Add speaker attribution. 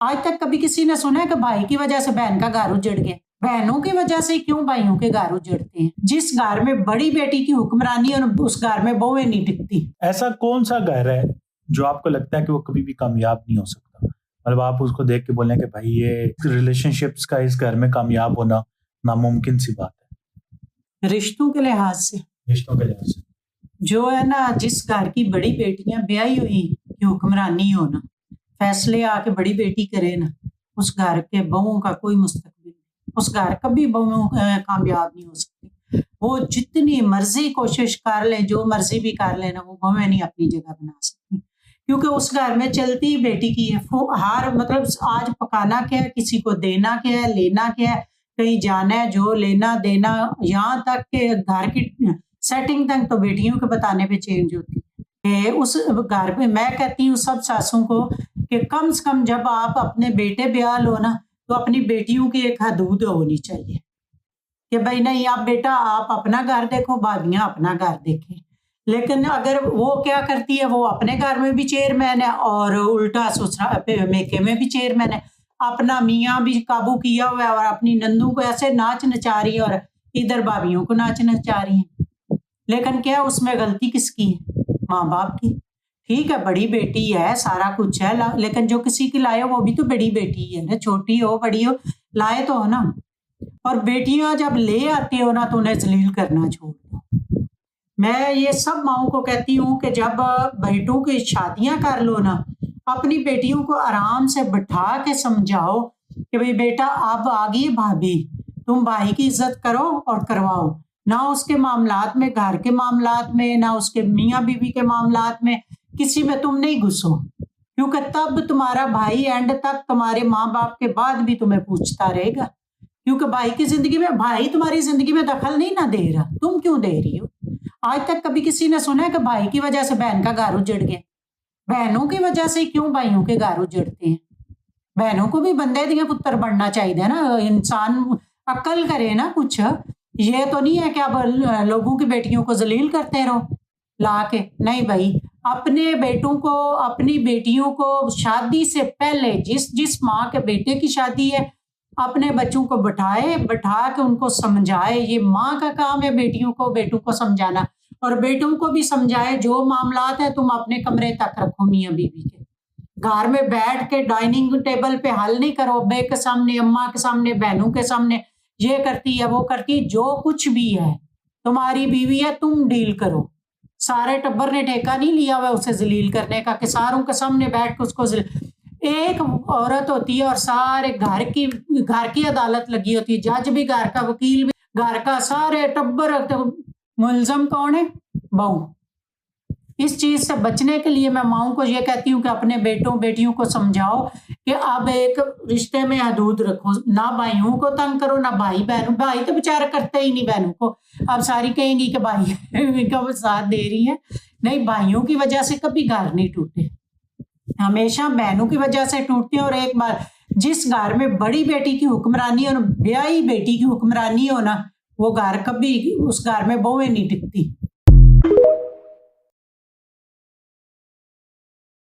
Speaker 1: آج تک کبھی کسی نے سنا ہے کہ بھائی کی وجہ سے بہن کا گھر اجڑ گیا؟ بہنوں کی وجہ سے کیوں بھائیوں کے گھر اجڑتے ہیں؟ جس گھر میں بڑی بیٹی کی حکمرانی اور اس گھر میں بہویں نہیں ٹکتی۔
Speaker 2: ایسا کون سا گھر ہے جو آپ کو لگتا ہے کہ وہ کبھی بھی کامیاب نہیں ہو سکتا؟ مطلب آپ اس کو دیکھ کے بولیں کہ بھائی یہ ریلیشن شپس کا اس گھر میں کامیاب ہونا ناممکن سی بات ہے۔
Speaker 1: رشتوں کے لحاظ سے جو ہے نا، جس گھر کی بڑی بیٹیاں بیاہی ہوئی کی حکمرانی ہونا، فیصلے آ کے بڑی بیٹی کرے نا، اس گھر کے بہووں کا کوئی مستقبل نہیں، اس گھر کبھی بہویں کامیاب نہیں ہو سکتی۔ وہ جتنی مرضی کوشش کر لیں، جو مرضی بھی کر لیں نا، وہ بہویں نہیں اپنی جگہ بنا سکتی، کیونکہ اس گھر میں چلتی بیٹی کی ہے۔ ہر مطلب آج پکانا کیا ہے، کسی کو دینا کیا ہے، لینا کیا ہے، کہیں جانا ہے، جو لینا دینا، یہاں تک کہ گھر کی سیٹنگ تک تو بیٹیوں کے بتانے پہ چینج ہوتی ہے۔ اس گھر پہ میں کہتی ہوں سب ساسوں کو کہ کم سے کم جب آپ اپنے بیٹے بیاہ لو نا، تو اپنی بیٹیوں کی ایک حدود ہونی چاہیے کہ بھائی نہیں، آپ بیٹا آپ اپنا گھر دیکھو، بھابیاں اپنا گھر دیکھیں۔ لیکن اگر وہ کیا کرتی ہے، وہ اپنے گھر میں بھی چیئرمین ہے اور الٹا سسرال میکے میں بھی چیئرمین ہے، اپنا میاں بھی قابو کیا ہوا ہے اور اپنی نندوں کو ایسے ناچ نچا رہی ہے اور ادھر بھابیوں کو ناچ نچا رہی ہیں۔ لیکن کیا اس میں غلطی کس کی ہے؟ ماں باپ کی۔ ٹھیک ہے بڑی بیٹی ہے، سارا کچھ ہے، لیکن جو کسی کی لائے وہ بھی تو بڑی بیٹی ہے نا، چھوٹی ہو بڑی ہو لائے تو ہو نا۔ اور بیٹیاں جب لے آتی ہو نا تو انہیں ذلیل کرنا چھوڑ دو۔ میں یہ سب ماؤں کو کہتی ہوں کہ جب بیٹوں کی شادیاں کر لو نا، اپنی بیٹیوں کو آرام سے بٹھا کے سمجھاؤ کہ بھئی بیٹا اب آگئی بھابھی، تم بھائی کی عزت کرو اور کرواؤ، نہ اس کے معاملات میں، گھر کے معاملات میں، نہ اس کے میاں بیوی کے معاملات میں کسی میں تم نہیں گھسو، کیونکہ تب تمہارا بھائی اینڈ تک تمہارے ماں باپ کے بعد بھی تمہیں پوچھتا رہے گا، کیونکہ بھائی کی زندگی میں، بھائی تمہاری زندگی میں دخل نہیں نہ دے رہا، تم کیوں دے رہی ہو؟ آج تک کبھی کسی نے سنا ہے کہ بھائی کی وجہ سے بہن کا گھر اجڑ گیا؟ بہنوں کی وجہ سے کیوں بھائیوں کے گھر اجڑتے ہیں؟ بہنوں کو بھی بندے دیے پتر بننا چاہیے نا، انسان عقل کرے نا کچھ۔ یہ تو نہیں ہے کہ اب لوگوں کی بیٹیوں کو ذلیل کرتے رہو لا کے، نہیں بھائی، اپنے بیٹوں کو، اپنی بیٹیوں کو شادی سے پہلے جس ماں کے بیٹے کی شادی ہے، اپنے بچوں کو بٹھا کے ان کو سمجھائے۔ یہ ماں کا کام ہے بیٹیوں کو، بیٹوں کو سمجھانا، اور بیٹوں کو بھی سمجھائے جو معاملات ہیں تم اپنے کمرے تک رکھو میاں بیوی کے، گھر میں بیٹھ کے ڈائننگ ٹیبل پہ حل نہیں کرو، ابے کے سامنے، اماں کے سامنے، بہنوں کے سامنے، یہ کرتی ہے وہ کرتی، جو کچھ بھی ہے تمہاری بیوی ہے، تم ڈیل کرو۔ سارے ٹبر نے ٹھیکہ نہیں لیا ہوا اسے ذلیل کرنے کا کہ ساروں کے سامنے بیٹھ کے اس کو ایک عورت ہوتی ہے اور سارے گھر کی عدالت لگی ہوتی ہے، جج بھی گھر کا، وکیل بھی گھر کا، سارے ٹبر، ملزم کون ہے؟ بہو۔ اس چیز سے بچنے کے لیے میں ماؤں کو یہ کہتی ہوں کہ اپنے بیٹوں بیٹیوں کو سمجھاؤ کہ اب ایک رشتے میں حدود رکھو، نہ بھائیوں کو تنگ کرو، نہ بھائی تو بیچارہ کرتے ہی نہیں بہنوں کو، اب ساری کہیں گی کہ بھائی کا وہ ساتھ دے رہی ہے، نہیں، بھائیوں کی وجہ سے کبھی گھر نہیں ٹوٹے، ہمیشہ بہنوں کی وجہ سے ٹوٹتے ہیں۔ اور ایک بار جس گھر میں بڑی بیٹی کی حکمرانی اور بیاہی بیٹی کی حکمرانی ہونا، وہ گھر کبھی، اس گھر میں بہویں نہیں ٹکتی۔